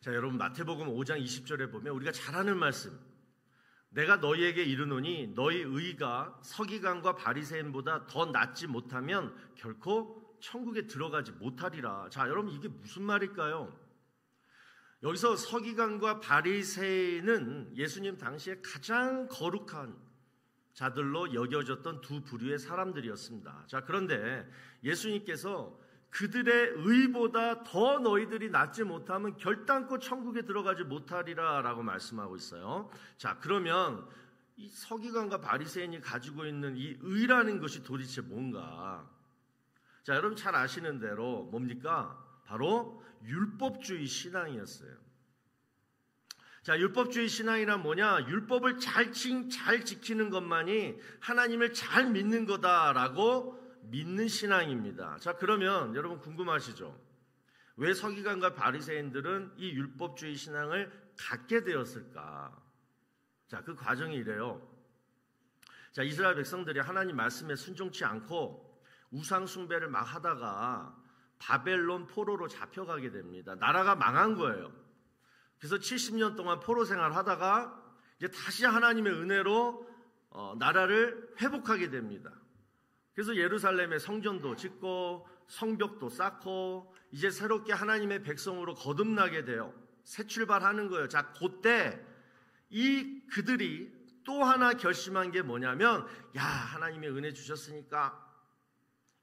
자, 여러분 마태복음 5장 20절에 보면 우리가 잘 아는 말씀, 내가 너희에게 이르노니 너희 의가 서기관과 바리새인보다 더 낫지 못하면 결코 천국에 들어가지 못하리라. 자, 여러분 이게 무슨 말일까요? 여기서 서기관과 바리새인은 예수님 당시에 가장 거룩한 자들로 여겨졌던 두 부류의 사람들이었습니다. 자, 그런데 예수님께서 그들의 의보다 더 너희들이 낫지 못하면 결단코 천국에 들어가지 못하리라 라고 말씀하고 있어요. 자, 그러면 이 서기관과 바리새인이 가지고 있는 이 의라는 것이 도대체 뭔가? 자, 여러분 잘 아시는 대로 뭡니까? 바로 율법주의 신앙이었어요. 자, 율법주의 신앙이란 뭐냐? 율법을 잘 지키는 것만이 하나님을 잘 믿는 거다라고 믿는 신앙입니다. 자, 그러면 여러분 궁금하시죠? 왜 서기관과 바리새인들은 이 율법주의 신앙을 갖게 되었을까? 자, 그 과정이 이래요. 자, 이스라엘 백성들이 하나님 말씀에 순종치 않고 우상 숭배를 막 하다가 바벨론 포로로 잡혀가게 됩니다. 나라가 망한 거예요. 그래서 70년 동안 포로 생활을 하다가 이제 다시 하나님의 은혜로 나라를 회복하게 됩니다. 그래서 예루살렘에 성전도 짓고 성벽도 쌓고 이제 새롭게 하나님의 백성으로 거듭나게 돼요. 새 출발하는 거예요. 자, 그때 그들이 또 하나 결심한 게 뭐냐면, 야, 하나님의 은혜 주셨으니까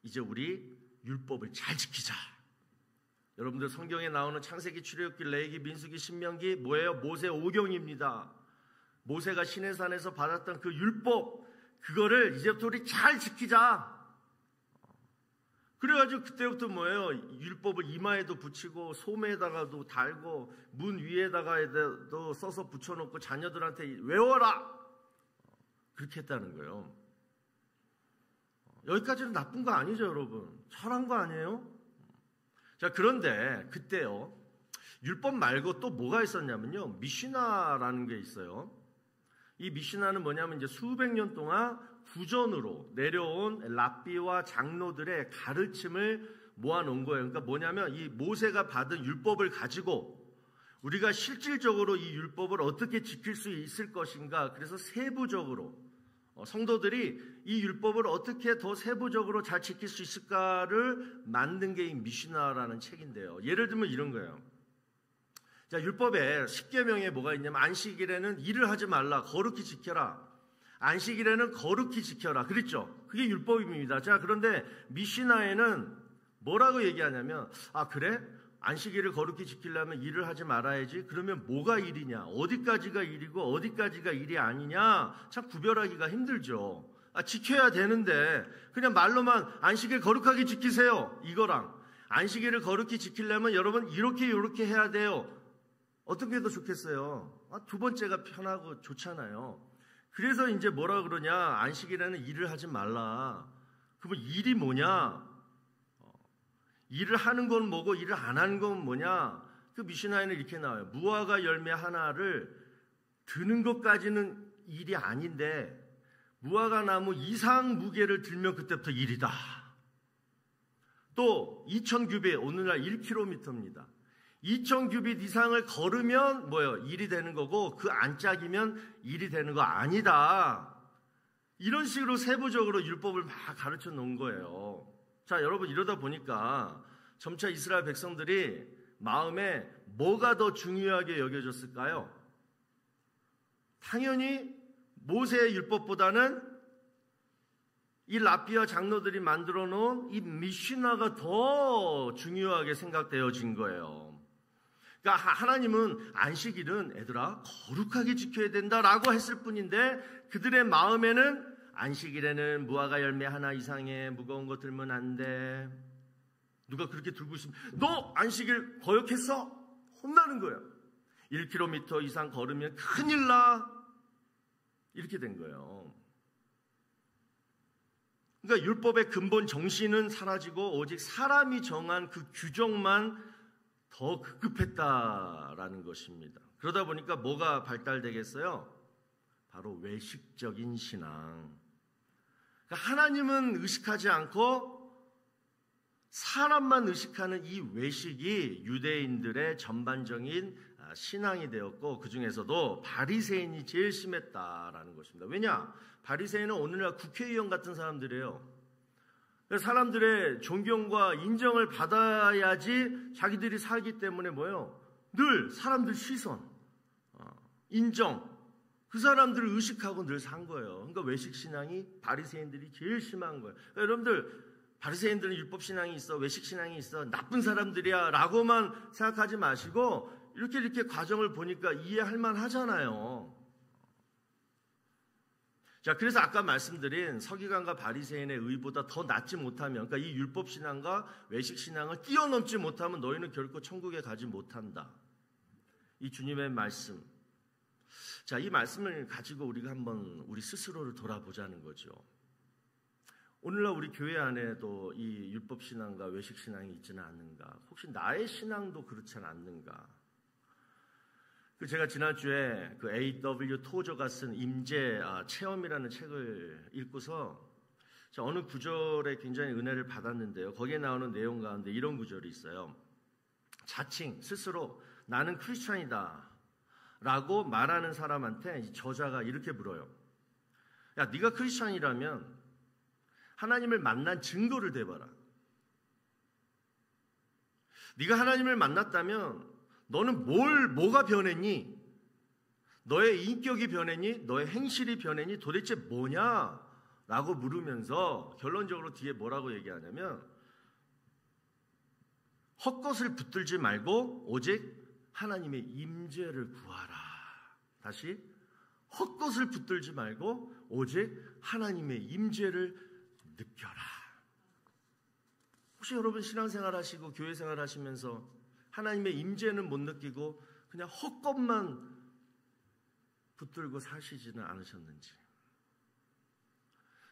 이제 우리 율법을 잘 지키자. 여러분들 성경에 나오는 창세기, 출애굽기, 레위기, 민수기, 신명기 뭐예요? 모세 오경입니다. 모세가 시내산에서 받았던 그 율법, 그거를 이제부터 우리 잘 지키자. 그래가지고 그때부터 뭐예요? 율법을 이마에도 붙이고 소매에다가도 달고 문 위에다가도 써서 붙여놓고 자녀들한테 외워라. 그렇게 했다는 거예요. 여기까지는 나쁜 거 아니죠, 여러분? 철한 거 아니에요? 자, 그런데 그때요, 율법 말고 또 뭐가 있었냐면요, 미시나라는 게 있어요. 이 미시나는 뭐냐면 이제 수백 년 동안 구전으로 내려온 랍비와 장로들의 가르침을 모아놓은 거예요. 그러니까 뭐냐면 이 모세가 받은 율법을 가지고 우리가 실질적으로 이 율법을 어떻게 지킬 수 있을 것인가, 그래서 세부적으로 성도들이 이 율법을 어떻게 더 세부적으로 잘 지킬 수 있을까를 만든 게 이 미시나라는 책인데요. 예를 들면 이런 거예요. 자, 율법에 10계명에 뭐가 있냐면 안식일에는 일을 하지 말라, 거룩히 지켜라. 안식일에는 거룩히 지켜라. 그랬죠? 그게 율법입니다. 자, 그런데 미시나에는 뭐라고 얘기하냐면, 아, 그래? 안식일을 거룩히 지키려면 일을 하지 말아야지. 그러면 뭐가 일이냐? 어디까지가 일이고 어디까지가 일이 아니냐? 참 구별하기가 힘들죠. 아, 지켜야 되는데 그냥 말로만 안식일 거룩하게 지키세요, 이거랑 안식일을 거룩히 지키려면 여러분 이렇게 해야 돼요. 어떤 게 더 좋겠어요? 아, 두 번째가 편하고 좋잖아요. 그래서 이제 뭐라 그러냐? 안식일에는 일을 하지 말라. 그러면 일이 뭐냐? 일을 하는 건 뭐고 일을 안 하는 건 뭐냐? 그 미시나에는 이렇게 나와요. 무화과 열매 하나를 드는 것까지는 일이 아닌데 무화과 나무 이상 무게를 들면 그때부터 일이다. 또 2000규빗, 오늘날 1km입니다. 2000규빗 이상을 걸으면 뭐예요? 일이 되는 거고 그 안짝이면 일이 되는 거 아니다. 이런 식으로 세부적으로 율법을 막 가르쳐 놓은 거예요. 자, 여러분 이러다 보니까 점차 이스라엘 백성들이 마음에 뭐가 더 중요하게 여겨졌을까요? 당연히 모세의 율법보다는 이 랍비와 장로들이 만들어 놓은 이 미시나가 더 중요하게 생각되어진 거예요. 그러니까 하나님은 안식일은 애들아 거룩하게 지켜야 된다라고 했을 뿐인데 그들의 마음에는 안식일에는 무화과 열매 하나 이상의 무거운 거 들면 안 돼. 누가 그렇게 들고 있으면 너 안식일 거역했어? 혼나는 거예요. 1km 이상 걸으면 큰일 나. 이렇게 된 거예요. 그러니까 율법의 근본 정신은 사라지고 오직 사람이 정한 그 규정만 더 급급했다라는 것입니다. 그러다 보니까 뭐가 발달되겠어요? 바로 외식적인 신앙. 그러니까 하나님은 의식하지 않고 사람만 의식하는 이 외식이 유대인들의 전반적인 신앙이 되었고 그 중에서도 바리새인이 제일 심했다라는 것입니다. 왜냐? 바리새인은 오늘날 국회의원 같은 사람들이에요. 사람들의 존경과 인정을 받아야지 자기들이 살기 때문에 뭐예요? 늘 사람들 시선, 인정, 그 사람들을 의식하고 늘 산 거예요. 그러니까 외식신앙이 바리새인들이 제일 심한 거예요. 그러니까 여러분들 바리새인들은 율법신앙이 있어, 외식신앙이 있어, 나쁜 사람들이야 라고만 생각하지 마시고 이렇게 과정을 보니까 이해할 만하잖아요. 자, 그래서 아까 말씀드린 서기관과 바리새인의 의보다 더 낫지 못하면, 그러니까 이 율법신앙과 외식신앙을 뛰어넘지 못하면 너희는 결코 천국에 가지 못한다. 이 주님의 말씀. 자, 이 말씀을 가지고 우리가 한번 우리 스스로를 돌아보자는 거죠. 오늘날 우리 교회 안에도 이 율법신앙과 외식신앙이 있지는 않는가? 혹시 나의 신앙도 그렇지 않는가? 제가 지난주에 그 A.W. 토저가 쓴 임재 체험이라는 책을 읽고서 어느 구절에 굉장히 은혜를 받았는데요. 거기에 나오는 내용 가운데 이런 구절이 있어요. 자칭 스스로 나는 크리스찬이다 라고 말하는 사람한테 저자가 이렇게 물어요. 야, 네가 크리스찬이라면 하나님을 만난 증거를 대봐라. 네가 하나님을 만났다면 너는 뭐가 변했니? 너의 인격이 변했니? 너의 행실이 변했니? 도대체 뭐냐? 라고 물으면서 결론적으로 뒤에 뭐라고 얘기하냐면 헛것을 붙들지 말고 오직 하나님의 임재를 구하라. 다시 헛것을 붙들지 말고 오직 하나님의 임재를 느껴라. 혹시 여러분 신앙생활 하시고 교회생활 하시면서 하나님의 임재는 못 느끼고 그냥 헛것만 붙들고 사시지는 않으셨는지.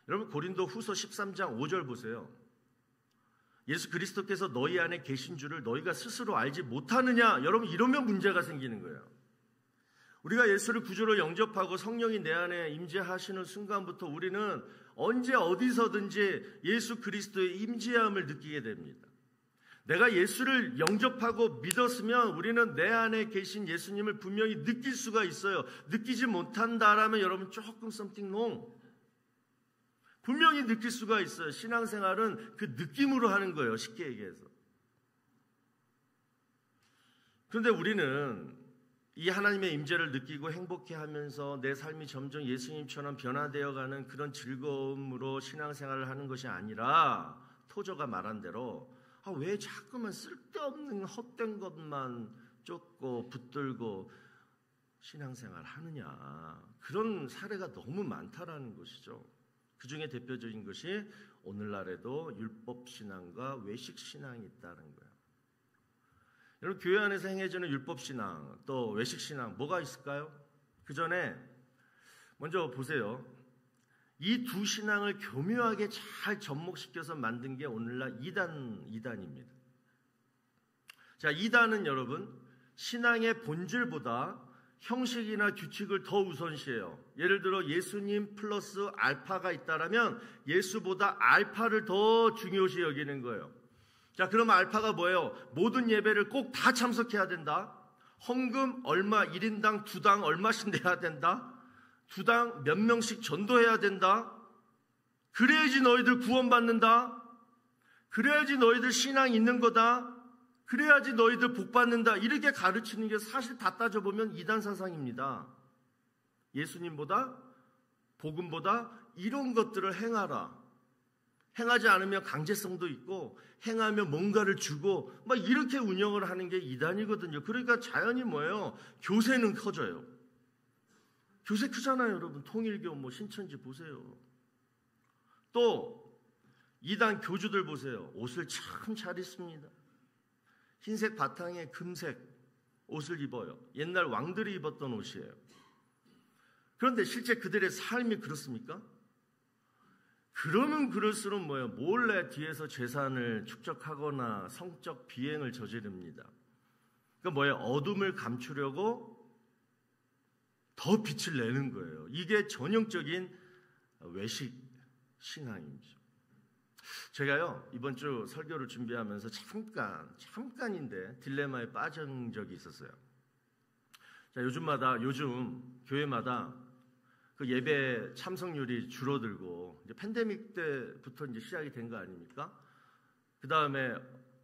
여러분 고린도 후서 13장 5절 보세요. 예수 그리스도께서 너희 안에 계신 줄을 너희가 스스로 알지 못하느냐. 여러분 이러면 문제가 생기는 거예요. 우리가 예수를 구주로 영접하고 성령이 내 안에 임재하시는 순간부터 우리는 언제 어디서든지 예수 그리스도의 임재함을 느끼게 됩니다. 내가 예수를 영접하고 믿었으면 우리는 내 안에 계신 예수님을 분명히 느낄 수가 있어요. 느끼지 못한다라면 여러분 조금 something wrong. 분명히 느낄 수가 있어요. 신앙생활은 그 느낌으로 하는 거예요. 쉽게 얘기해서. 그런데 우리는 이 하나님의 임재를 느끼고 행복해하면서 내 삶이 점점 예수님처럼 변화되어가는 그런 즐거움으로 신앙생활을 하는 것이 아니라 토저가 말한 대로 왜 자꾸만 쓸데없는 헛된 것만 쫓고 붙들고 신앙생활 하느냐. 그런 사례가 너무 많다라는 것이죠. 그 중에 대표적인 것이 오늘날에도 율법신앙과 외식신앙이 있다는 거예요. 여러분 교회 안에서 행해지는 율법신앙 또 외식신앙 뭐가 있을까요? 그 전에 먼저 보세요. 이 두 신앙을 교묘하게 잘 접목시켜서 만든 게 오늘날 이단입니다. 자, 이단은 여러분 신앙의 본질보다 형식이나 규칙을 더 우선시해요. 예를 들어 예수님 플러스 알파가 있다라면 예수보다 알파를 더 중요시 여기는 거예요. 자, 그럼 알파가 뭐예요? 모든 예배를 꼭 다 참석해야 된다. 헌금 얼마 1인당 2당 얼마씩 내야 된다. 2당 몇 명씩 전도해야 된다. 그래야지 너희들 구원받는다. 그래야지 너희들 신앙 있는 거다. 그래야지 너희들 복받는다. 이렇게 가르치는 게 사실 다 따져보면 이단 사상입니다. 예수님보다 복음보다 이런 것들을 행하라. 행하지 않으면 강제성도 있고 행하면 뭔가를 주고 막 이렇게 운영을 하는 게 이단이거든요. 그러니까 자연히 뭐예요? 교세는 커져요. 교세 크잖아요, 여러분. 통일교, 신천지 보세요. 또 이단 교주들 보세요. 옷을 참 잘 입습니다. 흰색 바탕에 금색 옷을 입어요. 옛날 왕들이 입었던 옷이에요. 그런데 실제 그들의 삶이 그렇습니까? 그러면 그럴수록 뭐예요? 몰래 뒤에서 재산을 축적하거나 성적 비행을 저지릅니다. 그러니까 뭐예요? 어둠을 감추려고 더 빛을 내는 거예요. 이게 전형적인 외식 신앙입니다. 제가요 이번 주 설교를 준비하면서 잠깐인데 딜레마에 빠진 적이 있었어요. 자, 요즘 교회마다 그 예배 참석률이 줄어들고 이제 팬데믹 때부터 이제 시작이 된 거 아닙니까? 그 다음에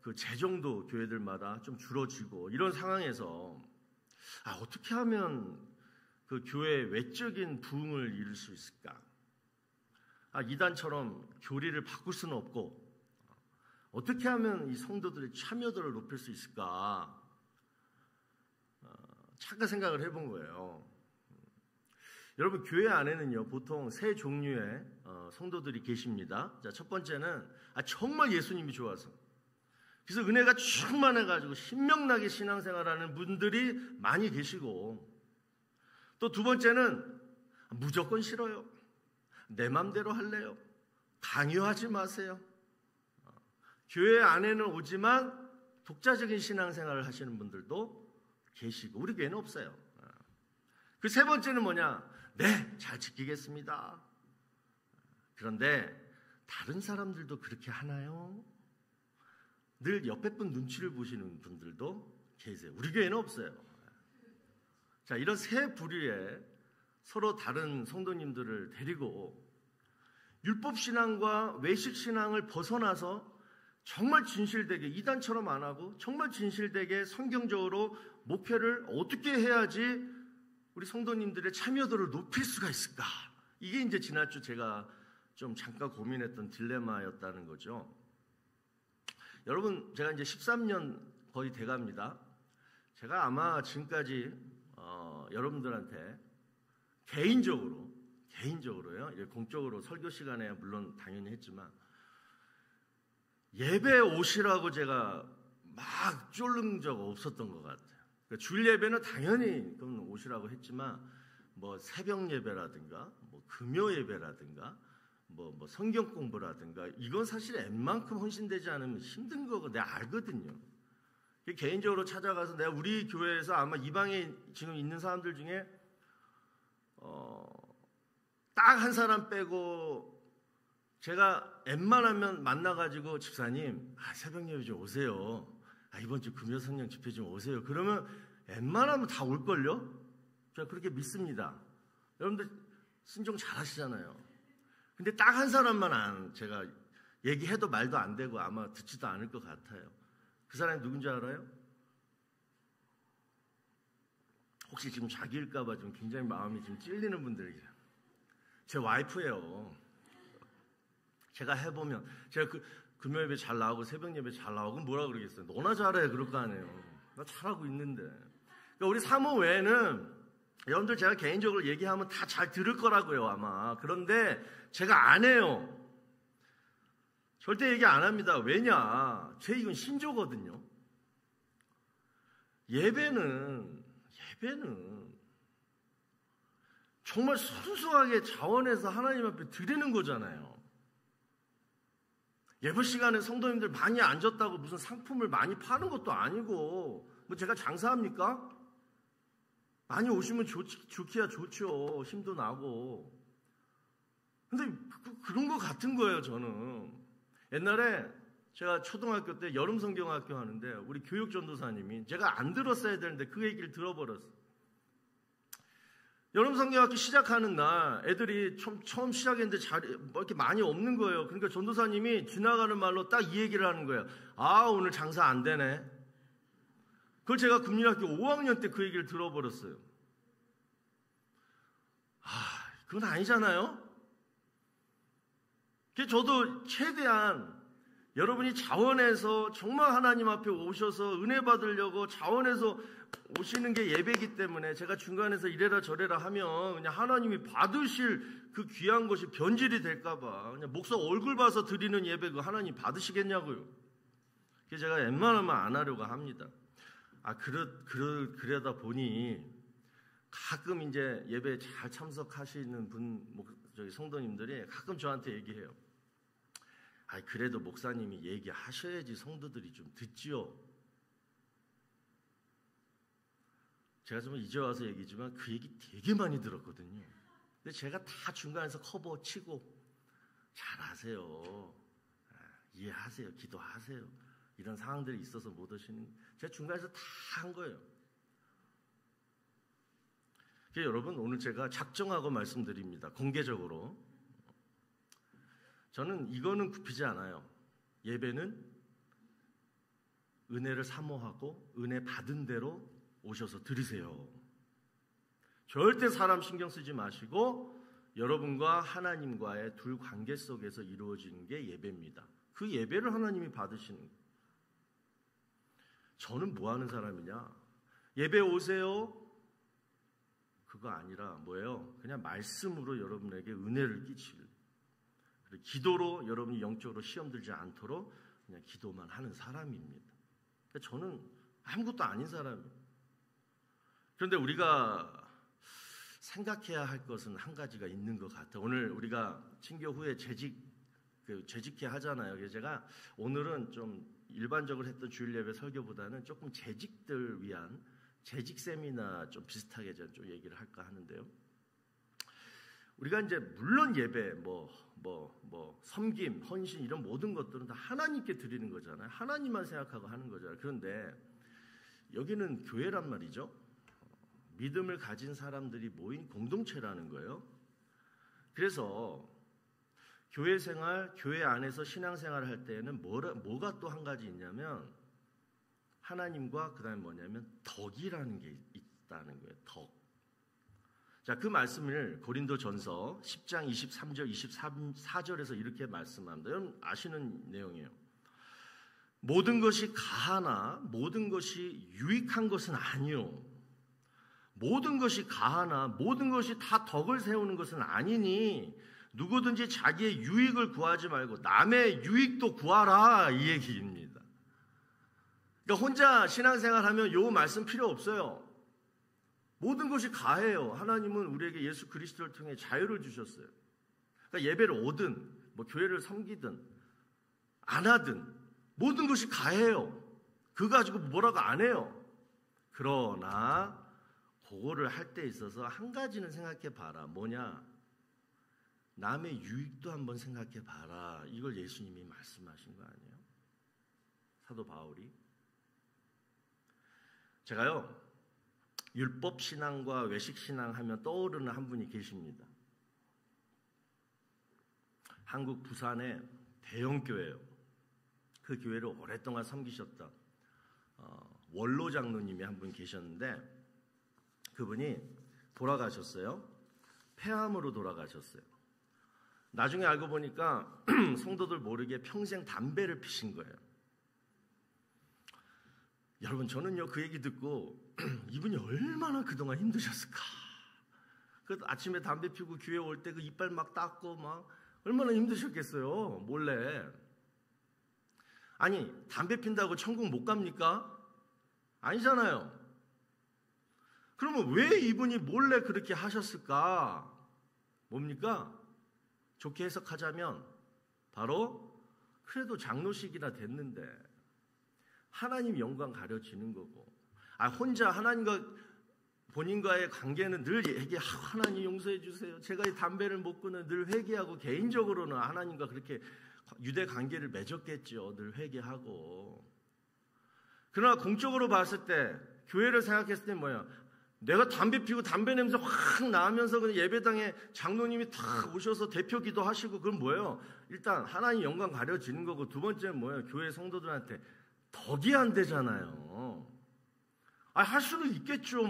그 재정도 교회들마다 좀 줄어지고 이런 상황에서 어떻게 하면 그 교회의 외적인 부흥을 이룰 수 있을까? 이단처럼 교리를 바꿀 수는 없고 어떻게 하면 이 성도들의 참여도를 높일 수 있을까? 잠깐 생각을 해본 거예요. 여러분, 교회 안에는요 보통 세 종류의 성도들이 계십니다. 자, 첫 번째는 정말 예수님이 좋아서, 그래서 은혜가 충만해가지고 신명나게 신앙생활하는 분들이 많이 계시고, 또 두 번째는 무조건 싫어요, 내 맘대로 할래요, 강요하지 마세요. 교회 안에는 오지만 독자적인 신앙생활을 하시는 분들도 계시고, 우리 교회는 없어요. 그 세 번째는 뭐냐? 네, 잘 지키겠습니다. 그런데 다른 사람들도 그렇게 하나요? 늘 옆에 분 눈치를 보시는 분들도 계세요. 우리 교회는 없어요. 자, 이런 세 부류의 서로 다른 성도님들을 데리고 율법신앙과 외식신앙을 벗어나서 정말 진실되게, 이단처럼 안 하고 정말 진실되게 성경적으로 목회를 어떻게 해야지 우리 성도님들의 참여도를 높일 수가 있을까? 이게 이제 지난주 제가 좀 잠깐 고민했던 딜레마였다는 거죠. 여러분, 제가 이제 13년 거의 돼갑니다. 제가 아마 지금까지 여러분들한테 개인적으로요, 공적으로 설교 시간에 물론 당연히 했지만 예배 오시라고 제가 막 쫄른 적 없었던 것 같아요. 주일 예배는 당연히 그럼 오시라고 했지만 뭐 새벽 예배라든가 뭐 금요 예배라든가 뭐 성경 공부라든가 이건 사실 웬만큼 헌신되지 않으면 힘든 거고 내가 알거든요. 개인적으로 찾아가서 내가 우리 교회에서 아마 이 방에 지금 있는 사람들 중에 딱 한 사람 빼고 제가 웬만하면 만나가지고 집사님 새벽 예배 좀 오세요. 이번 주 금요 성령 집회 좀 오세요. 그러면 웬만하면 다 올걸요? 제가 그렇게 믿습니다. 여러분들 순종 잘 하시잖아요. 근데 딱 한 사람만 제가 얘기해도 말도 안 되고 아마 듣지도 않을 것 같아요. 그 사람이 누군지 알아요? 혹시 지금 자기일까봐 좀 굉장히 마음이 좀 찔리는 분들이 계세요. 제 와이프예요. 제가 해보면 제가 금요 예배 잘 나오고 새벽 예배 잘 나오고 뭐라 그러겠어요? 너나 잘해 그럴 거 아니에요. 나 잘하고 있는데. 그러니까 우리 사모 외에는 여러분들 제가 개인적으로 얘기하면 다 잘 들을 거라고요 아마. 그런데 제가 안 해요. 절대 얘기 안 합니다. 왜냐? 제 이건 신조거든요. 예배는 정말 순수하게 자원해서 하나님 앞에 드리는 거잖아요. 예배 시간에 성도님들 많이 앉았다고 무슨 상품을 많이 파는 것도 아니고 뭐 제가 장사합니까? 많이 오시면 좋기야 좋죠. 힘도 나고. 근데 그런 거 같은 거예요 저는. 옛날에 제가 초등학교 때 여름 성경학교 하는데 우리 교육전도사님이 제가 안 들었어야 되는데 그 얘기를 들어버렸어요. 여름 성경학교 시작하는 날 애들이 처음 시작했는데 뭐 이렇게 많이 없는 거예요. 그러니까 전도사님이 지나가는 말로 딱 이 얘기를 하는 거예요. 오늘 장사 안 되네. 그걸 제가 금리학교 5학년 때 그 얘기를 들어버렸어요. 그건 아니잖아요. 저도 최대한 여러분이 자원해서 정말 하나님 앞에 오셔서 은혜 받으려고 자원해서 오시는 게 예배이기 때문에 제가 중간에서 이래라 저래라 하면 그냥 하나님이 받으실 그 귀한 것이 변질이 될까봐 그냥 목사 얼굴 봐서 드리는 예배 그 하나님 받으시겠냐고요. 그래서 제가 웬만하면 안 하려고 합니다. 그러다 보니 가끔 이제 예배에 잘 참석하시는 성도님들이 가끔 저한테 얘기해요. 그래도 목사님이 얘기하셔야지 성도들이 좀 듣지요. 제가 좀 이제 와서 얘기지만 그 얘기 되게 많이 들었거든요. 근데 제가 다 중간에서 커버 치고 잘하세요. 이해하세요. 기도하세요. 이런 상황들이 있어서 못 오시는 제가 중간에서 다 한 거예요. 여러분, 오늘 제가 작정하고 말씀드립니다. 공개적으로. 저는 이거는 굽히지 않아요. 예배는 은혜를 사모하고 은혜 받은 대로 오셔서 드리세요. 절대 사람 신경 쓰지 마시고 여러분과 하나님과의 둘 관계 속에서 이루어지는 게 예배입니다. 그 예배를 하나님이 받으시는 거예요. 저는 뭐 하는 사람이냐? 예배 오세요. 그거 아니라 뭐예요? 그냥 말씀으로 여러분에게 은혜를 끼칠, 그리고 기도로 여러분이 영적으로 시험 들지 않도록 그냥 기도만 하는 사람입니다. 저는 아무것도 아닌 사람이에요. 그런데 우리가 생각해야 할 것은 한 가지가 있는 것 같아요. 오늘 우리가 친교 후에 재직회 하잖아요. 그래서 제가 오늘은 좀 일반적으로 했던 주일 예배 설교보다는 조금 재직들 위한 재직 세미나 좀 비슷하게 좀 얘기를 할까 하는데요. 우리가 이제 물론 예배, 섬김, 헌신 이런 모든 것들은 다 하나님께 드리는 거잖아요. 하나님만 생각하고 하는 거잖아요. 그런데 여기는 교회란 말이죠. 믿음을 가진 사람들이 모인 공동체라는 거예요. 그래서 교회 생활, 교회 안에서 신앙생활을 할 때에는 뭐가 또 한 가지 있냐면 하나님과 그다음에 뭐냐면 덕이라는 게 있다는 거예요. 덕. 자, 그 말씀을 고린도전서 10장 23절 24절에서 이렇게 말씀합니다. 여러분 아시는 내용이에요. 모든 것이 가하나 모든 것이 유익한 것은 아니요. 모든 것이 가하나 모든 것이 다 덕을 세우는 것은 아니니 누구든지 자기의 유익을 구하지 말고 남의 유익도 구하라, 이 얘기입니다. 그러니까 혼자 신앙생활하면 요 말씀 필요 없어요. 모든 것이 가해요. 하나님은 우리에게 예수 그리스도를 통해 자유를 주셨어요. 그러니까 예배를 오든 교회를 섬기든 안 하든 모든 것이 가해요. 그거 가지고 뭐라고 안 해요. 그러나 그거를 할 때 있어서 한 가지는 생각해 봐라. 뭐냐? 남의 유익도 한번 생각해 봐라. 이걸 예수님이 말씀하신 거 아니에요? 사도 바울이. 제가요, 율법 신앙과 외식 신앙 하면 떠오르는 한 분이 계십니다. 한국 부산의 대형 교회예요. 그 교회를 오랫동안 섬기셨던 원로 장로님이 한 분 계셨는데 그분이 돌아가셨어요. 폐암으로 돌아가셨어요. 나중에 알고 보니까 성도들 모르게 평생 담배를 피신 거예요. 여러분, 저는요 그 얘기 듣고 이분이 얼마나 그동안 힘드셨을까. 그 아침에 담배 피우고 교회 올 때 그 이빨 막 닦고 막 얼마나 힘드셨겠어요. 몰래. 아니, 담배 핀다고 천국 못 갑니까? 아니잖아요. 그러면 왜 이분이 몰래 그렇게 하셨을까? 뭡니까? 좋게 해석하자면 바로 그래도 장로식이나 됐는데 하나님 영광 가려지는 거고, 혼자 하나님과 본인과의 관계는 늘 얘기하고 하나님 용서해 주세요. 제가 이 담배를 못 끊어 늘 회개하고, 개인적으로는 하나님과 그렇게 유대 관계를 맺었겠죠. 늘 회개하고. 그러나 공적으로 봤을 때, 교회를 생각했을 때 뭐야? 내가 담배 피우고 담배 냄새 확 나면서 그냥 예배당에 장로님이 탁 오셔서 대표 기도하시고, 그건 뭐예요? 일단 하나님 영광 가려지는 거고, 두 번째는 뭐예요? 교회 성도들한테 덕이 안 되잖아요. 할 수는 있겠죠.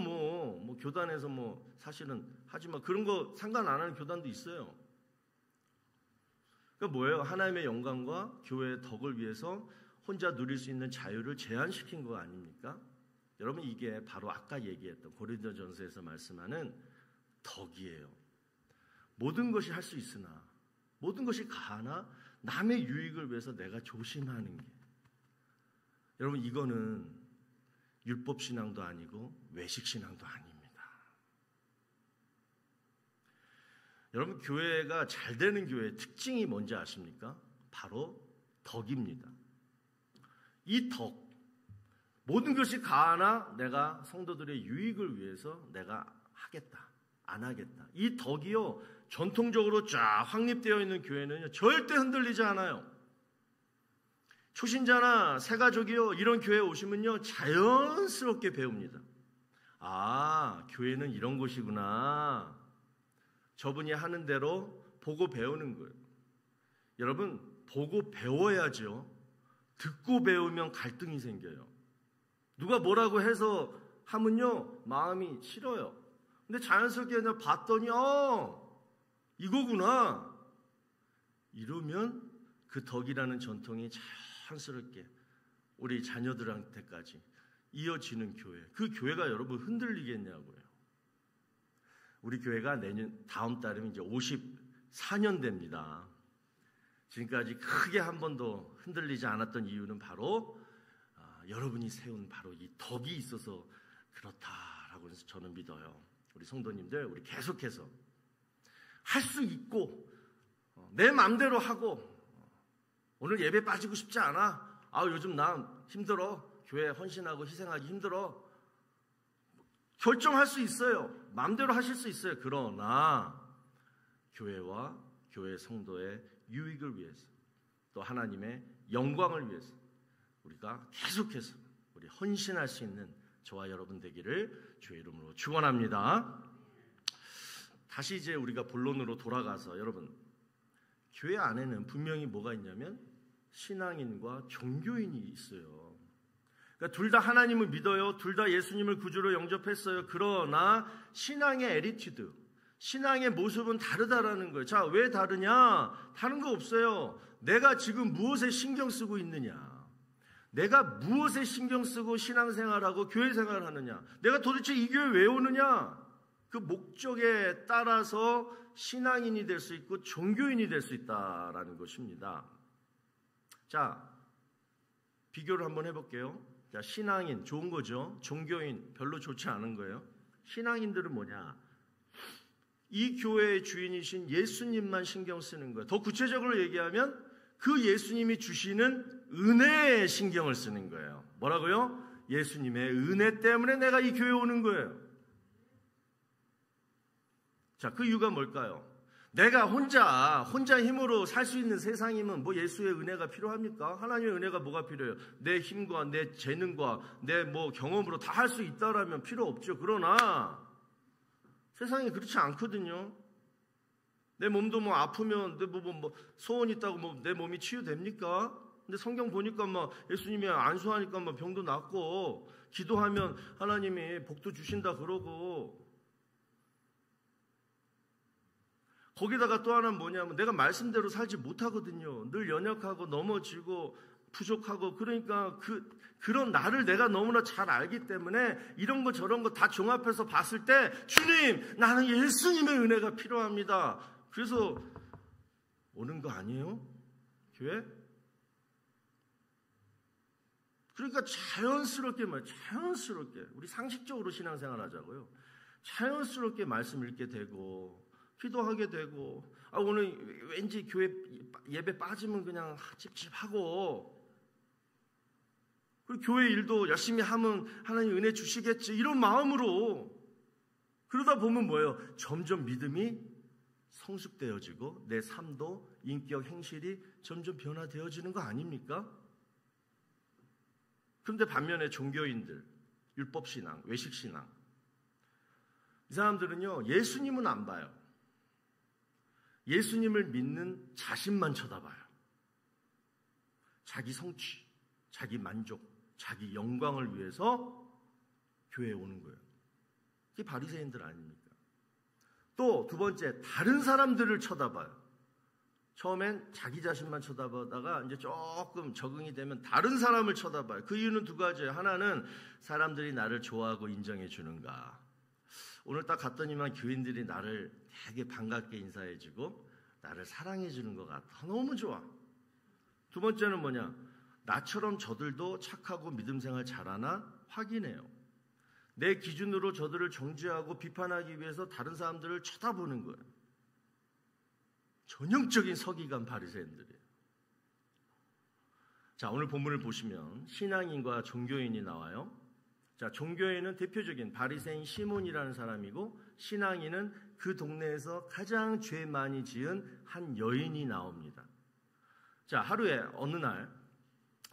교단에서 사실은 하지만 그런 거 상관 안 하는 교단도 있어요. 그러니까 뭐예요? 하나님의 영광과 교회의 덕을 위해서 혼자 누릴 수 있는 자유를 제한시킨 거 아닙니까? 여러분, 이게 바로 아까 얘기했던 고린도전서에서 말씀하는 덕이에요. 모든 것이 할 수 있으나, 모든 것이 가하나 남의 유익을 위해서 내가 조심하는 게, 여러분, 이거는 율법신앙도 아니고 외식신앙도 아닙니다. 여러분, 교회가 잘 되는 교회의 특징이 뭔지 아십니까? 바로 덕입니다. 이 덕, 모든 것이 가하나 내가 성도들의 유익을 위해서 내가 하겠다, 안 하겠다. 이 덕이요, 전통적으로 쫙 확립되어 있는 교회는요, 절대 흔들리지 않아요. 초신자나 새가족이요, 이런 교회에 오시면요 자연스럽게 배웁니다. 아, 교회는 이런 곳이구나. 저분이 하는 대로 보고 배우는 거예요. 여러분, 보고 배워야죠. 듣고 배우면 갈등이 생겨요. 누가 뭐라고 해서 하면요, 마음이 싫어요. 근데 자연스럽게 그냥 봤더니 이거구나. 이러면 그 덕이라는 전통이 자연스럽게 우리 자녀들한테까지 이어지는 교회. 그 교회가 여러분 흔들리겠냐고요. 우리 교회가 다음 달이면 이제 54년 됩니다. 지금까지 크게 한 번도 흔들리지 않았던 이유는 바로 여러분이 세운 바로 이 덕이 있어서 그렇다라고 해서 저는 믿어요. 우리 성도님들, 우리 계속해서 할 수 있고 내 마음대로 하고 오늘 예배 빠지고 싶지 않아. 요즘 나 힘들어. 교회 헌신하고 희생하기 힘들어. 결정할 수 있어요. 마음대로 하실 수 있어요. 그러나 교회와 교회 성도의 유익을 위해서 또 하나님의 영광을 위해서 우리가 계속해서 우리 헌신할 수 있는 저와 여러분 되기를 주의 이름으로 축원합니다. 다시 이제 우리가 본론으로 돌아가서 여러분, 교회 안에는 분명히 뭐가 있냐면 신앙인과 종교인이 있어요. 그러니까 둘 다 하나님을 믿어요. 둘 다 예수님을 구주로 영접했어요. 그러나 신앙의 애티튜드, 신앙의 모습은 다르다라는 거예요. 자, 왜 다르냐? 다른 거 없어요. 내가 지금 무엇에 신경 쓰고 있느냐? 내가 무엇에 신경 쓰고 신앙생활하고 교회생활을 하느냐? 내가 도대체 이 교회 왜 오느냐? 그 목적에 따라서 신앙인이 될 수 있고 종교인이 될 수 있다라는 것입니다. 자, 비교를 한번 해볼게요. 자, 신앙인 좋은 거죠. 종교인 별로 좋지 않은 거예요. 신앙인들은 뭐냐? 이 교회의 주인이신 예수님만 신경 쓰는 거예요. 더 구체적으로 얘기하면 그 예수님이 주시는 은혜에 신경을 쓰는 거예요. 뭐라고요? 예수님의 은혜 때문에 내가 이 교회에 오는 거예요. 자, 그 이유가 뭘까요? 내가 혼자 힘으로 살 수 있는 세상이면 뭐 예수의 은혜가 필요합니까? 하나님의 은혜가 뭐가 필요해요? 내 힘과 내 재능과 내 경험으로 다 할 수 있다라면 필요 없죠. 그러나 세상이 그렇지 않거든요. 내 몸도 아프면 내 소원 있다고 내 몸이 치유됩니까? 근데 성경 보니까 예수님이 안수하니까 병도 낫고 기도하면 하나님이 복도 주신다 그러고, 거기다가 또 하나는 뭐냐면 내가 말씀대로 살지 못하거든요. 늘 연약하고 넘어지고 부족하고, 그러니까 그런 나를 내가 너무나 잘 알기 때문에 이런 거 저런 거 다 종합해서 봤을 때 주님, 나는 예수님의 은혜가 필요합니다. 그래서 오는 거 아니에요? 교회? 그러니까 자연스럽게 우리 상식적으로 신앙생활 하자고요. 자연스럽게 말씀 읽게 되고 기도하게 되고, 오늘 왠지 교회 예배 빠지면 그냥 찝찝하고, 그리고 교회 일도 열심히 하면 하나님 은혜 주시겠지 이런 마음으로 그러다 보면 뭐예요? 점점 믿음이 성숙되어지고 내 삶도 인격 행실이 점점 변화되어지는 거 아닙니까? 그런데 반면에 종교인들, 율법신앙, 외식신앙, 이 사람들은요 예수님은 안 봐요. 예수님을 믿는 자신만 쳐다봐요. 자기 성취, 자기 만족, 자기 영광을 위해서 교회에 오는 거예요. 그게 바리새인들 아닙니까? 또 두 번째, 다른 사람들을 쳐다봐요. 처음엔 자기 자신만 쳐다보다가 이제 조금 적응이 되면 다른 사람을 쳐다봐요. 그 이유는 두 가지예요. 하나는 사람들이 나를 좋아하고 인정해 주는가. 오늘 딱 갔더니만 교인들이 나를 되게 반갑게 인사해주고 나를 사랑해주는 것 같아. 너무 좋아. 두 번째는 뭐냐? 나처럼 저들도 착하고 믿음 생활 잘하나 확인해요. 내 기준으로 저들을 정죄하고 비판하기 위해서 다른 사람들을 쳐다보는 거예요. 전형적인 서기관 바리새인들이에요. 자, 오늘 본문을 보시면 신앙인과 종교인이 나와요. 자, 종교인은 대표적인 바리새인 시몬이라는 사람이고, 신앙인은 그 동네에서 가장 죄 많이 지은 한 여인이 나옵니다. 자, 하루에 어느 날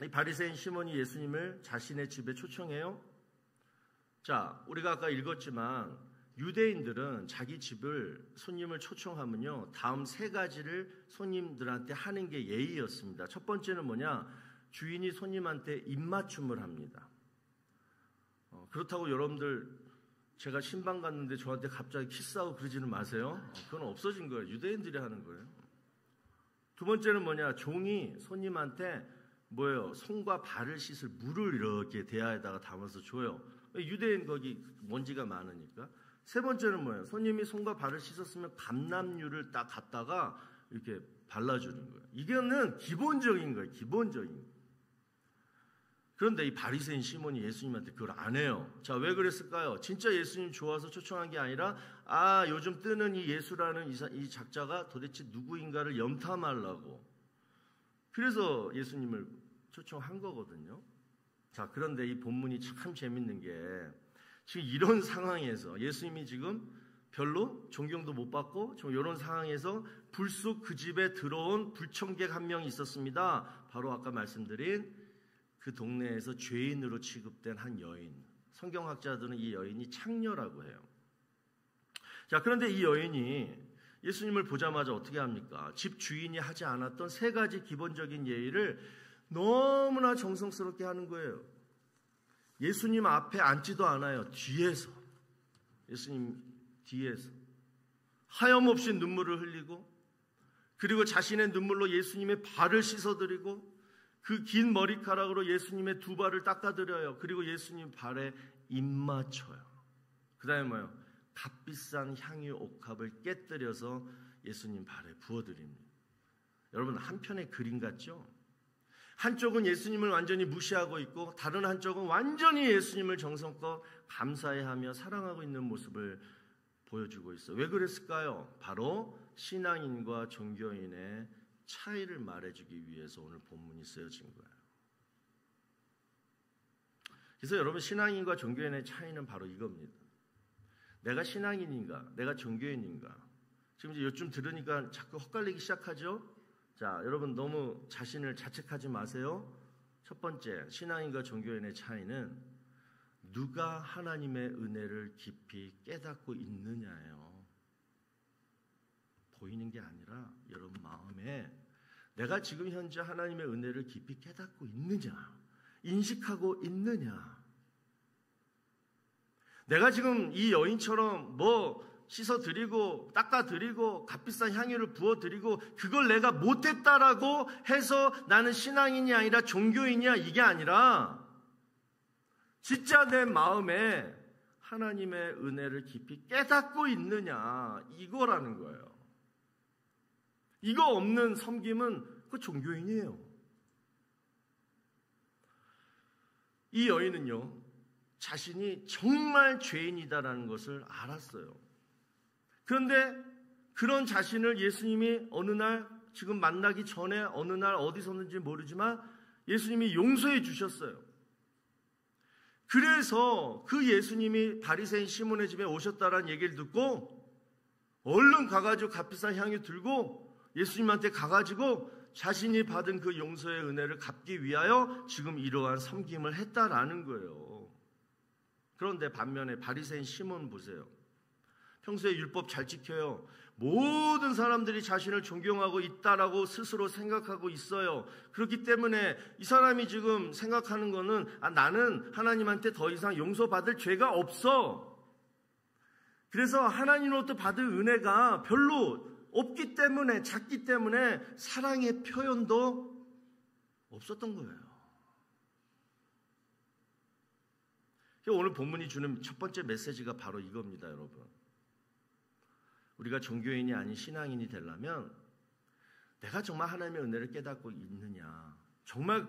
이 바리새인 시몬이 예수님을 자신의 집에 초청해요. 자, 우리가 아까 읽었지만 유대인들은 자기 집을 손님을 초청하면요, 다음 세 가지를 손님들한테 하는 게 예의였습니다. 첫 번째는 뭐냐? 주인이 손님한테 입맞춤을 합니다. 그렇다고 여러분들 제가 신방 갔는데 저한테 갑자기 키스하고 그러지는 마세요. 그건 없어진 거예요. 유대인들이 하는 거예요. 두 번째는 뭐냐? 종이 손님한테 뭐예요? 손과 발을 씻을 물을 이렇게 대야에다가 담아서 줘요. 유대인 거기 먼지가 많으니까. 세 번째는 뭐예요? 손님이 손과 발을 씻었으면 감람유를 딱 갖다가 이렇게 발라주는 거예요. 이거는 기본적인 거예요. 기본적인 거예요. 그런데 이 바리새인 시몬이 예수님한테 그걸 안 해요. 자, 왜 그랬을까요? 진짜 예수님 좋아서 초청한 게 아니라 요즘 뜨는 이 예수라는 이 작자가 도대체 누구인가를 염탐하려고. 그래서 예수님을 초청한 거거든요. 자, 그런데 이 본문이 참 재밌는 게 지금 이런 상황에서 예수님이 지금 별로 존경도 못 받고 지금 이런 상황에서 불쑥 그 집에 들어온 불청객 한 명이 있었습니다. 바로 아까 말씀드린 그 동네에서 죄인으로 취급된 한 여인. 성경학자들은 이 여인이 창녀라고 해요. 자, 그런데 이 여인이 예수님을 보자마자 어떻게 합니까? 집 주인이 하지 않았던 세 가지 기본적인 예의를 너무나 정성스럽게 하는 거예요. 예수님 앞에 앉지도 않아요. 뒤에서. 예수님 뒤에서. 하염없이 눈물을 흘리고, 그리고 자신의 눈물로 예수님의 발을 씻어드리고, 그 긴 머리카락으로 예수님의 두 발을 닦아드려요. 그리고 예수님 발에 입맞춰요. 그 다음에 뭐예요? 값비싼 향유 옥합을 깨뜨려서 예수님 발에 부어드립니다. 여러분, 한편의 그림 같죠? 한쪽은 예수님을 완전히 무시하고 있고 다른 한쪽은 완전히 예수님을 정성껏 감사해하며 사랑하고 있는 모습을 보여주고 있어요. 왜 그랬을까요? 바로 신앙인과 종교인의 차이를 말해주기 위해서 오늘 본문이 쓰여진 거예요. 그래서 여러분, 신앙인과 종교인의 차이는 바로 이겁니다. 내가 신앙인인가? 내가 종교인인가? 지금 이제 요즘 들으니까 자꾸 헛갈리기 시작하죠? 자, 여러분 너무 자신을 자책하지 마세요. 첫 번째, 신앙인과 종교인의 차이는 누가 하나님의 은혜를 깊이 깨닫고 있느냐예요. 보이는 게 아니라 여러분 마음에 내가 지금 현재 하나님의 은혜를 깊이 깨닫고 있느냐, 인식하고 있느냐. 내가 지금 이 여인처럼 씻어드리고 닦아드리고 값비싼 향유를 부어드리고 그걸 내가 못했다라고 해서 나는 신앙인이 아니라 종교인이야, 이게 아니라 진짜 내 마음에 하나님의 은혜를 깊이 깨닫고 있느냐, 이거라는 거예요. 이거 없는 섬김은 그 종교인이에요. 이 여인은요, 자신이 정말 죄인이다라는 것을 알았어요. 그런데 그런 자신을 예수님이 어느 날, 지금 만나기 전에 어느 날 어디서는지 모르지만 예수님이 용서해 주셨어요. 그래서 그 예수님이 바리새인 시몬의 집에 오셨다라는 얘기를 듣고 얼른 가가지고 값비싼 향유 들고 예수님한테 가가지고 자신이 받은 그 용서의 은혜를 갚기 위하여 지금 이러한 섬김을 했다라는 거예요. 그런데 반면에 바리새인 시몬 보세요. 평소에 율법 잘 지켜요. 모든 사람들이 자신을 존경하고 있다라고 스스로 생각하고 있어요. 그렇기 때문에 이 사람이 지금 생각하는 거는 나는 하나님한테 더 이상 용서받을 죄가 없어. 그래서 하나님으로부터 받을 은혜가 별로 없기 때문에, 작기 때문에 사랑의 표현도 없었던 거예요. 오늘 본문이 주는 첫 번째 메시지가 바로 이겁니다, 여러분. 우리가 종교인이 아닌 신앙인이 되려면 내가 정말 하나님의 은혜를 깨닫고 있느냐, 정말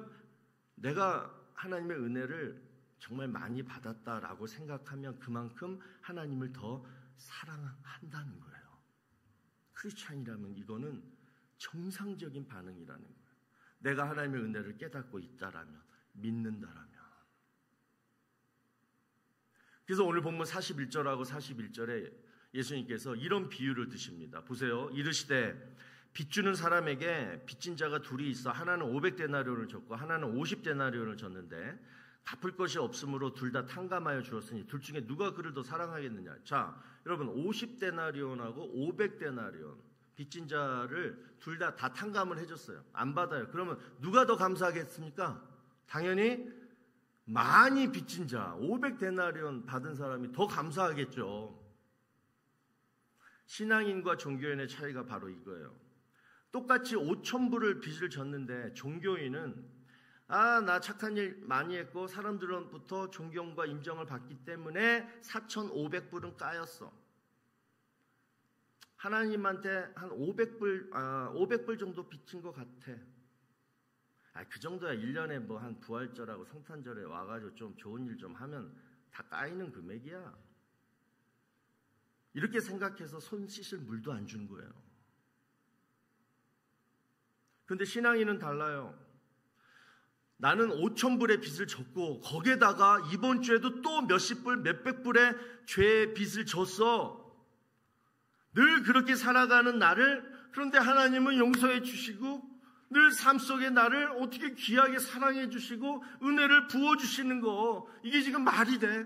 내가 하나님의 은혜를 정말 많이 받았다라고 생각하면 그만큼 하나님을 더 사랑한다는 거예요. 크리스찬이라면 이거는 정상적인 반응이라는 거예요. 내가 하나님의 은혜를 깨닫고 있다라면, 믿는다라면. 그래서 오늘 본문 41절하고 41절에 예수님께서 이런 비유를 드십니다. 보세요. 이르시되 빚주는 사람에게 빚진 자가 둘이 있어 하나는 500데나리온을 줬고 하나는 50데나리온을 줬는데 갚을 것이 없으므로 둘 다 탕감하여 주었으니 둘 중에 누가 그를 더 사랑하겠느냐. 자, 여러분 50데나리온하고 500데나리온 빚진 자를 둘 다 탕감을 해줬어요. 안 받아요. 그러면 누가 더 감사하겠습니까? 당연히 많이 빚진 자 500데나리온 받은 사람이 더 감사하겠죠. 신앙인과 종교인의 차이가 바로 이거예요. 똑같이 5,000불을 빚을 졌는데 종교인은 나 착한 일 많이 했고 사람들로부터 존경과 인정을 받기 때문에 4,500불은 까였어. 하나님한테 한 500불 정도 빚진 것 같아. 그 정도야 1년에 뭐 한 부활절하고 성탄절에 와가지고 좀 좋은 일 좀 하면 다 까이는 금액이야. 이렇게 생각해서 손 씻을 물도 안 주는 거예요. 근데 신앙인은 달라요. 나는 5,000불의 빚을 졌고 거기에다가 이번 주에도 또 몇십 불, 몇백 불의 죄의 빚을 졌어. 늘 그렇게 살아가는 나를 그런데 하나님은 용서해 주시고 늘 삶 속에 나를 어떻게 귀하게 사랑해 주시고 은혜를 부어주시는 거 이게 지금 말이 돼?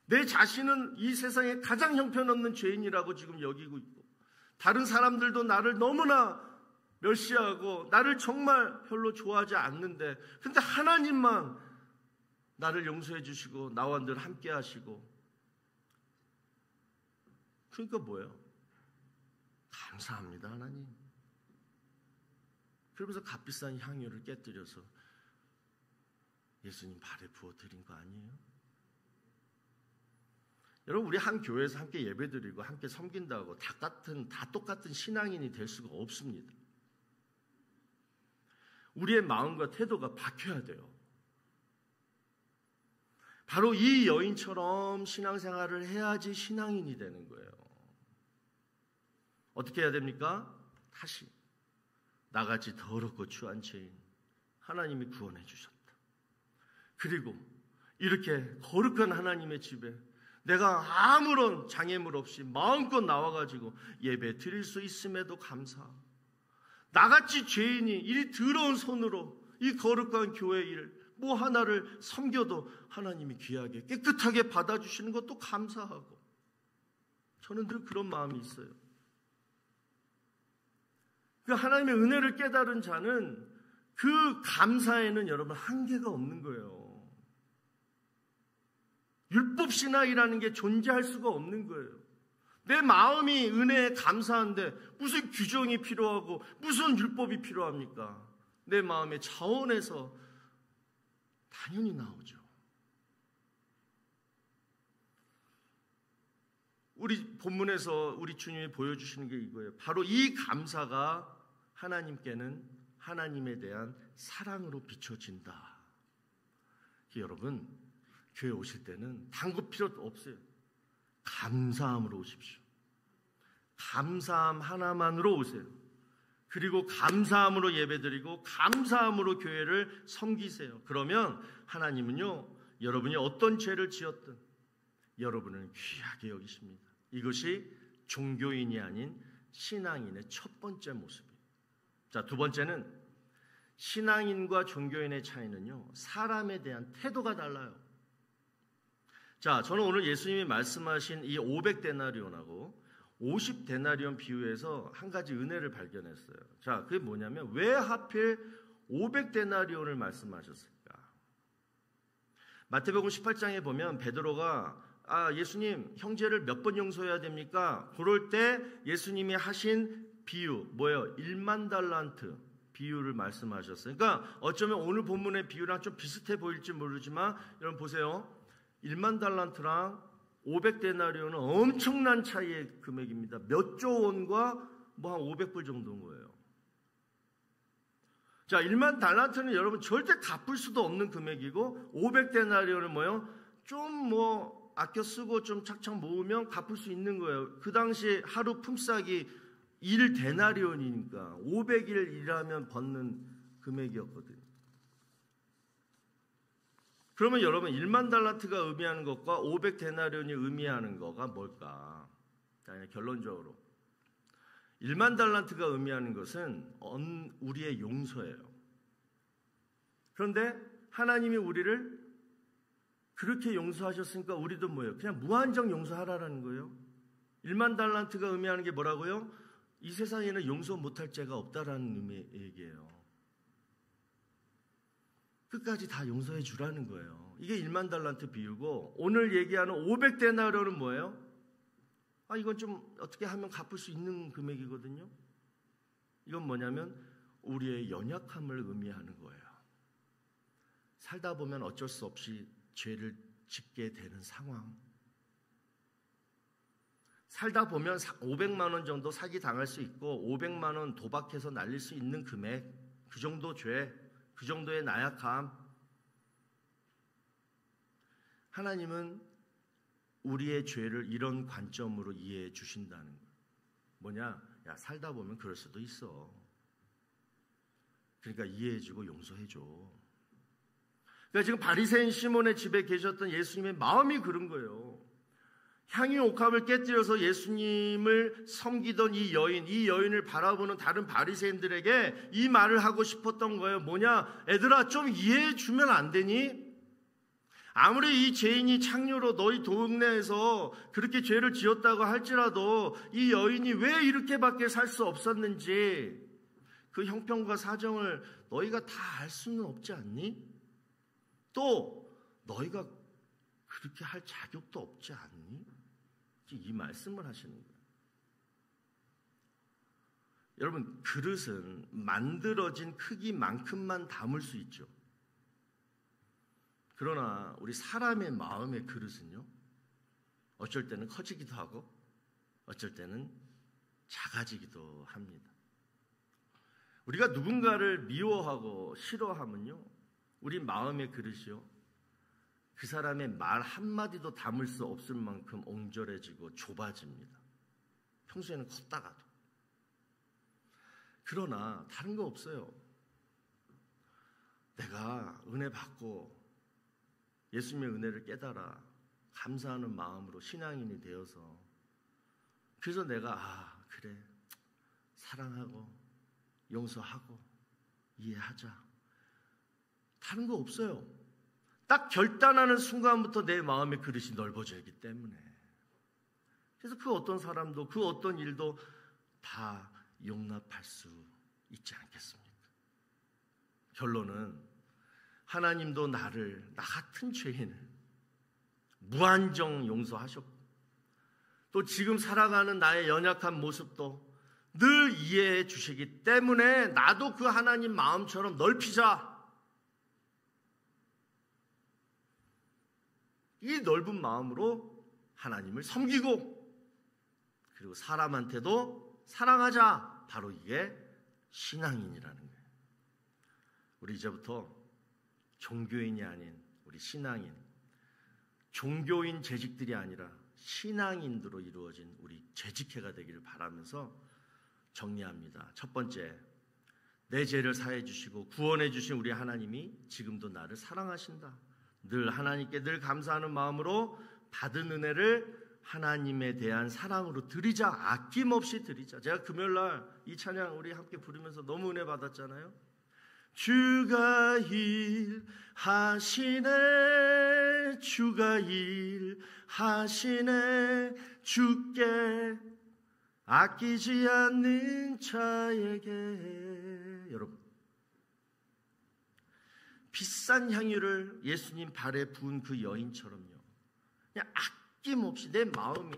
내 자신은 이 세상에 가장 형편없는 죄인이라고 지금 여기고 있고 다른 사람들도 나를 너무나 멸시하고 나를 정말 별로 좋아하지 않는데 근데 하나님만 나를 용서해 주시고 나와 늘 함께 하시고 그러니까 뭐예요? 감사합니다 하나님. 그러면서 값비싼 향유를 깨뜨려서 예수님 발에 부어드린 거 아니에요? 여러분 우리 한 교회에서 함께 예배드리고 함께 섬긴다고 다 똑같은 신앙인이 될 수가 없습니다. 우리의 마음과 태도가 바뀌어야 돼요. 바로 이 여인처럼 신앙생활을 해야지 신앙인이 되는 거예요. 어떻게 해야 됩니까? 다시 나같이 더럽고 추한 죄인 하나님이 구원해 주셨다. 그리고 이렇게 거룩한 하나님의 집에 내가 아무런 장애물 없이 마음껏 나와가지고 예배 드릴 수 있음에도 감사하고 나같이 죄인이 이 더러운 손으로 이 거룩한 교회 일 뭐 하나를 섬겨도 하나님이 귀하게 깨끗하게 받아주시는 것도 감사하고 저는 늘 그런 마음이 있어요. 그 하나님의 은혜를 깨달은 자는 그 감사에는 여러분 한계가 없는 거예요. 율법신앙이라는 게 존재할 수가 없는 거예요. 내 마음이 은혜에 감사한데 무슨 규정이 필요하고 무슨 율법이 필요합니까? 내 마음의 차원에서 당연히 나오죠. 우리 본문에서 우리 주님이 보여주시는 게 이거예요. 바로 이 감사가 하나님께는 하나님에 대한 사랑으로 비춰진다. 여러분 교회 오실 때는 단고 필요도 없어요. 감사함으로 오십시오. 감사함 하나만으로 오세요. 그리고 감사함으로 예배드리고 감사함으로 교회를 섬기세요. 그러면 하나님은요 여러분이 어떤 죄를 지었든 여러분을 귀하게 여기십니다. 이것이 종교인이 아닌 신앙인의 첫 번째 모습이에요. 자, 두 번째는 신앙인과 종교인의 차이는요 사람에 대한 태도가 달라요. 자, 저는 오늘 예수님이 말씀하신 이 500데나리온하고 50데나리온 비유에서 한 가지 은혜를 발견했어요. 자, 그게 뭐냐면 왜 하필 500데나리온을 말씀하셨을까? 마태복음 18장에 보면 베드로가 예수님 형제를 몇 번 용서해야 됩니까? 그럴 때 예수님이 하신 비유 뭐예요? 1만 달란트 비유를 말씀하셨어요. 그러니까 어쩌면 오늘 본문의 비유랑 좀 비슷해 보일지 모르지만 여러분 보세요. 1만 달란트랑 500데나리온은 엄청난 차이의 금액입니다. 몇 조 원과 뭐 한 500불 정도인 거예요. 자, 1만 달란트는 여러분 절대 갚을 수도 없는 금액이고 500데나리온은 뭐예요? 좀 뭐 아껴 쓰고 좀 착착 모으면 갚을 수 있는 거예요. 그 당시 하루 품삯이 1데나리온이니까 500일 일하면 받는 금액이었거든요. 그러면 여러분 1만 달란트가 의미하는 것과 500데나리온이 의미하는 거가 뭘까? 자, 결론적으로 1만 달란트가 의미하는 것은 우리의 용서예요. 그런데 하나님이 우리를 그렇게 용서하셨으니까 우리도 뭐예요? 그냥 무한정 용서하라는 거예요. 1만 달란트가 의미하는 게 뭐라고요? 이 세상에는 용서 못할 죄가 없다라는 의미의 얘기예요. 끝까지 다 용서해 주라는 거예요. 이게 1만 달란트 비유고, 오늘 얘기하는 500데나리온은 뭐예요? 이건 좀 어떻게 하면 갚을 수 있는 금액이거든요. 이건 뭐냐면 우리의 연약함을 의미하는 거예요. 살다 보면 어쩔 수 없이 죄를 짓게 되는 상황. 살다 보면 500만 원 정도 사기 당할 수 있고 500만 원 도박해서 날릴 수 있는 금액, 그 정도 죄, 그 정도의 나약함. 하나님은 우리의 죄를 이런 관점으로 이해해 주신다는 거예요. 뭐냐? 야, 살다 보면 그럴 수도 있어. 그러니까 이해해주고 용서해줘. 그러니까 지금 바리새인 시몬의 집에 계셨던 예수님의 마음이 그런 거예요. 향유 옥합을 깨뜨려서 예수님을 섬기던 이 여인을 바라보는 다른 바리새인들에게 이 말을 하고 싶었던 거예요. 뭐냐? 애들아, 좀 이해해 주면 안 되니? 아무리 이 죄인이 창녀로 너희 동네에서 그렇게 죄를 지었다고 할지라도 이 여인이 왜 이렇게밖에 살 수 없었는지 그 형편과 사정을 너희가 다 알 수는 없지 않니? 또 너희가 그렇게 할 자격도 없지 않니? 이 말씀을 하시는 거예요. 여러분, 그릇은 만들어진 크기만큼만 담을 수 있죠. 그러나 우리 사람의 마음의 그릇은요, 어쩔 때는 커지기도 하고 어쩔 때는 작아지기도 합니다. 우리가 누군가를 미워하고 싫어하면요, 우리 마음의 그릇이요, 그 사람의 말 한마디도 담을 수 없을 만큼 옹졸해지고 좁아집니다. 평소에는 컸다가도. 그러나 다른 거 없어요. 내가 은혜 받고 예수님의 은혜를 깨달아 감사하는 마음으로 신앙인이 되어서, 그래서 내가 그래, 사랑하고 용서하고 이해하자. 다른 거 없어요. 딱 결단하는 순간부터 내 마음의 그릇이 넓어지기 때문에. 그래서 그 어떤 사람도 그 어떤 일도 다 용납할 수 있지 않겠습니까? 결론은 하나님도 나를, 나 같은 죄인을 무한정 용서하셨고, 또 지금 살아가는 나의 연약한 모습도 늘 이해해 주시기 때문에 나도 그 하나님 마음처럼 넓히자. 이 넓은 마음으로 하나님을 섬기고, 그리고 사람한테도 사랑하자. 바로 이게 신앙인이라는 거예요. 우리 이제부터 종교인이 아닌 우리 신앙인, 종교인 재직들이 아니라 신앙인으로 이루어진 우리 재직회가 되기를 바라면서 정리합니다. 첫 번째, 내 죄를 사해 주시고 구원해 주신 우리 하나님이 지금도 나를 사랑하신다. 늘 하나님께 늘 감사하는 마음으로 받은 은혜를 하나님에 대한 사랑으로 드리자. 아낌없이 드리자. 제가 금요일날 이 찬양 우리 함께 부르면서 너무 은혜 받았잖아요. 주가 일하시네, 주가 일하시네, 주께 아끼지 않는 자에게. 여러분, 비싼 향유를 예수님 발에 부은 그 여인처럼요, 그냥 아낌없이, 내 마음이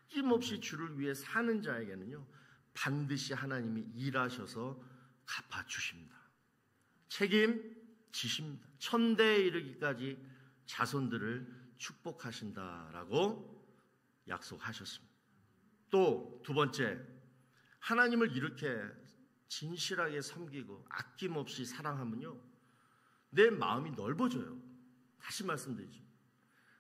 아낌없이 주를 위해 사는 자에게는요, 반드시 하나님이 일하셔서 갚아주십니다. 책임지십니다. 천대에 이르기까지 자손들을 축복하신다라고 약속하셨습니다. 또 두 번째, 하나님을 이렇게 진실하게 섬기고 아낌없이 사랑하면요, 내 마음이 넓어져요. 다시 말씀드리죠.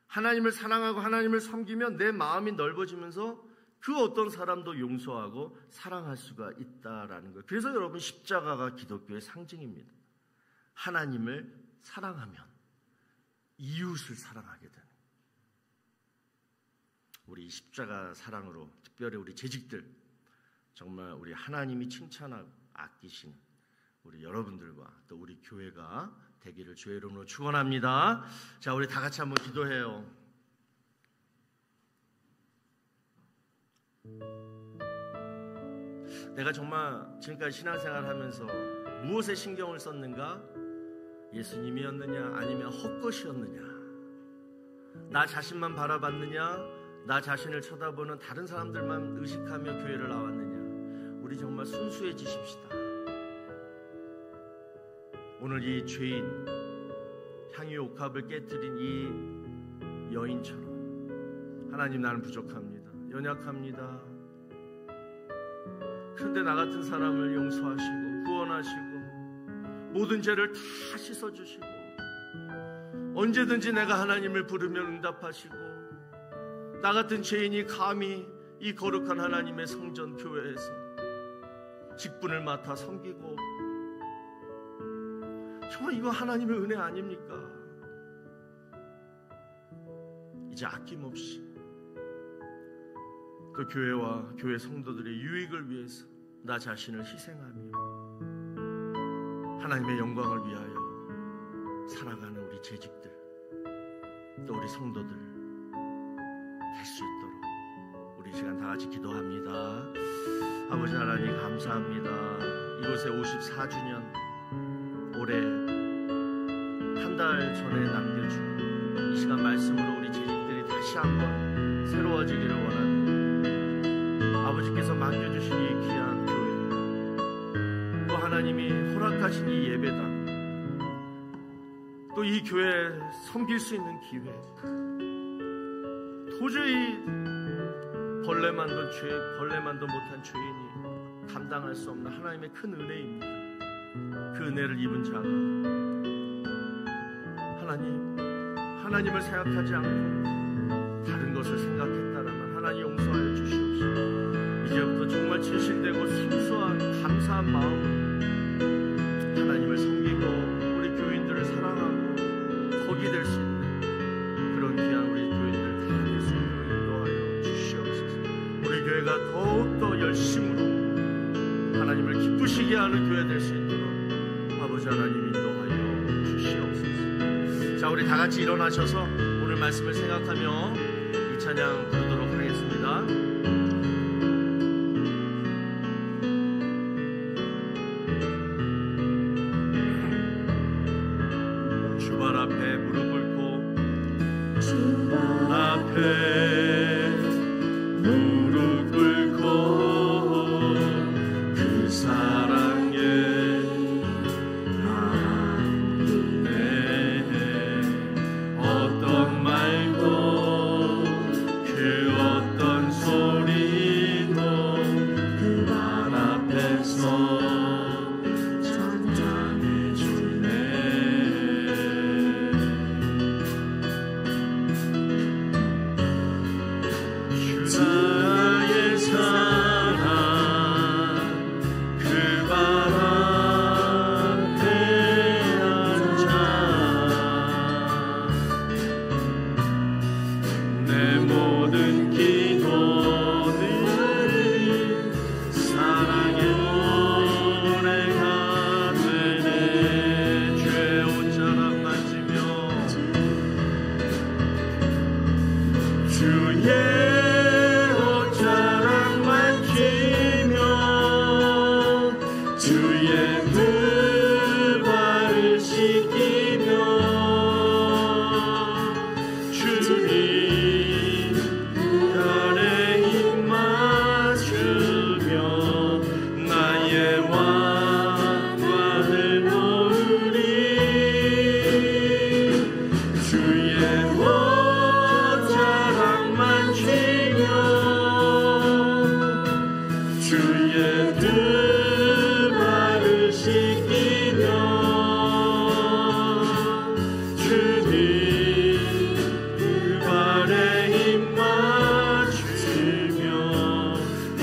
하나님을 사랑하고 하나님을 섬기면 내 마음이 넓어지면서 그 어떤 사람도 용서하고 사랑할 수가 있다라는 거예요. 그래서 여러분, 십자가가 기독교의 상징입니다. 하나님을 사랑하면 이웃을 사랑하게 되는, 우리 십자가 사랑으로 특별히 우리 재직들, 정말 우리 하나님이 칭찬하고 아끼신 우리 여러분들과 또 우리 교회가 되기를 주의 이름으로 축원합니다. 자, 우리 다 같이 한번 기도해요. 내가 정말 지금까지 신앙생활을 하면서 무엇에 신경을 썼는가? 예수님이었느냐 아니면 헛것이었느냐? 나 자신만 바라봤느냐? 나 자신을 쳐다보는 다른 사람들만 의식하며 교회를 나왔느냐? 우리 정말 순수해지십시다. 오늘 이 죄인 향유 옥합을 깨뜨린 이 여인처럼 하나님, 나는 부족합니다. 연약합니다. 그런데 나 같은 사람을 용서하시고 구원하시고 모든 죄를 다 씻어주시고 언제든지 내가 하나님을 부르면 응답하시고 나 같은 죄인이 감히 이 거룩한 하나님의 성전 교회에서 직분을 맡아 섬기고, 정말 이거 하나님의 은혜 아닙니까? 이제 아낌없이 또 교회와 교회 성도들의 유익을 위해서 나 자신을 희생하며 하나님의 영광을 위하여 살아가는 우리 재직들, 또 우리 성도들 될 수 있도록 우리 시간 다 같이 기도합니다. 아버지 하나님, 감사합니다. 이곳에 54주년 올해 한 달 전에 남겨준 이 시간 말씀으로 우리 재직들이 다시 한번 새로워지기를 원합니다. 아버지께서 맡겨주신 이 귀한 교회, 또 하나님이 허락하신 이 예배당, 또 이 교회에 섬길 수 있는 기회, 도저히 벌레만도 못한 죄인이 감당할 수 없는 하나님의 큰 은혜입니다. 그 은혜를 입은 자가 하나님을 생각하지 않고 다른 것을 생각했다라면 하나님 용서하여 주시옵시고, 이제부터 정말 진실되고 순수한 감사한 마음으로 하나님을 섬기고 우리 교인들을 사랑하고 거기 될 수 있는 그런 귀한 우리 교인들 다 될 수 있도록 인도하여 주시옵소서. 우리 교회가 더욱더 열심으로 하나님을 기쁘시게 하는 교회 될 수 있도록 아버지 하나님 인도하여 주시옵소서. 자, 우리 다 같이 일어나셔서 오늘 말씀을 생각하며 이 찬양 부르도록 하겠습니다. 주발 앞에 무릎 꿇고, 주발 앞에 무릎 꿇고 그 사랑에 어떤 말도 그 어떤 소리도 그 말 앞에서 전장해 주네. 주 나의 사랑 그 발 앞에 앉아 내 모든 기도는 사랑의 노래가 되네. 주의 옷자락 만지며 주의 옷자락 만지며 주의 그 발을 씻기며 주님 별에 입 맞추며 나의 왕관을 놓으리. 주의 옷자락 만지며 주의 그 발을 씻기며 주님 그 발에 입 맞추며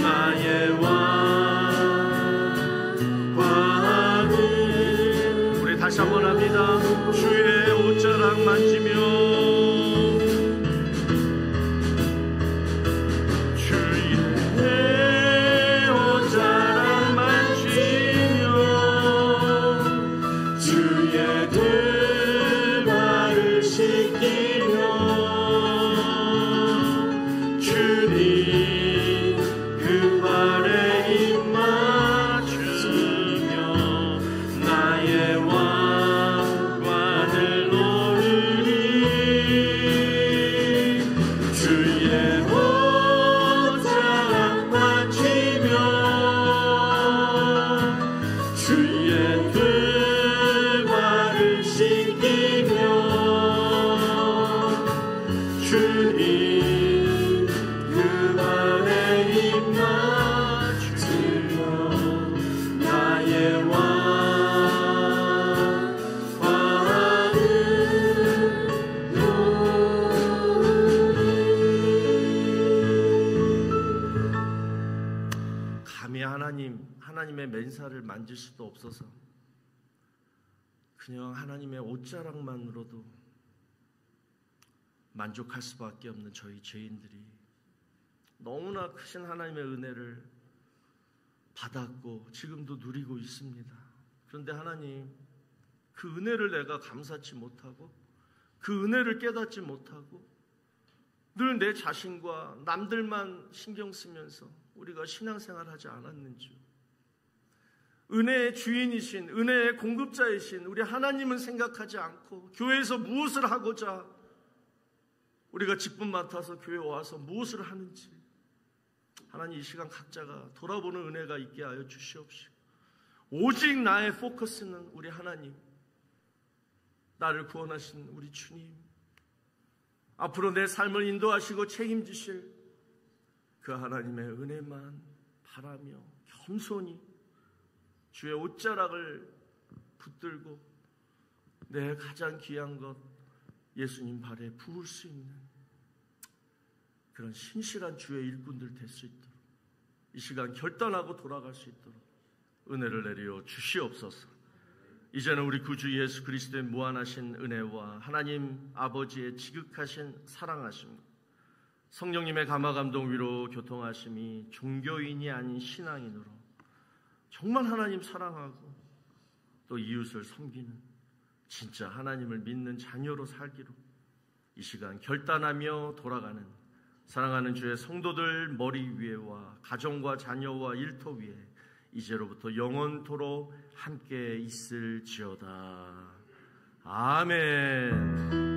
나의 왕관을. 우리 다시 한번 합니다. 주의 옷자락 만지며 하나님의 맨살을 만질 수도 없어서 그냥 하나님의 옷자락만으로도 만족할 수밖에 없는 저희 죄인들이 너무나 크신 하나님의 은혜를 받았고 지금도 누리고 있습니다. 그런데 하나님, 그 은혜를 내가 감사치 못하고 그 은혜를 깨닫지 못하고 늘 내 자신과 남들만 신경 쓰면서 우리가 신앙생활 하지 않았는지, 은혜의 주인이신, 은혜의 공급자이신 우리 하나님은 생각하지 않고 교회에서 무엇을 하고자 우리가 직분 맡아서 교회에 와서 무엇을 하는지 하나님, 이 시간 각자가 돌아보는 은혜가 있게 하여 주시옵시고, 오직 나의 포커스는 우리 하나님, 나를 구원하신 우리 주님, 앞으로 내 삶을 인도하시고 책임지실 그 하나님의 은혜만 바라며 겸손히 주의 옷자락을 붙들고 내 가장 귀한 것 예수님 발에 부을 수 있는 그런 신실한 주의 일꾼들 될 수 있도록, 이 시간 결단하고 돌아갈 수 있도록 은혜를 내려 주시옵소서. 이제는 우리 구주 예수 그리스도의 무한하신 은혜와 하나님 아버지의 지극하신 사랑하심, 성령님의 감화감동 위로 교통하심이 종교인이 아닌 신앙인으로 정말 하나님 사랑하고 또 이웃을 섬기는 진짜 하나님을 믿는 자녀로 살기로 이 시간 결단하며 돌아가는 사랑하는 주의 성도들 머리 위에와 가정과 자녀와 일터 위에 이제로부터 영원토록 함께 있을지어다. 아멘.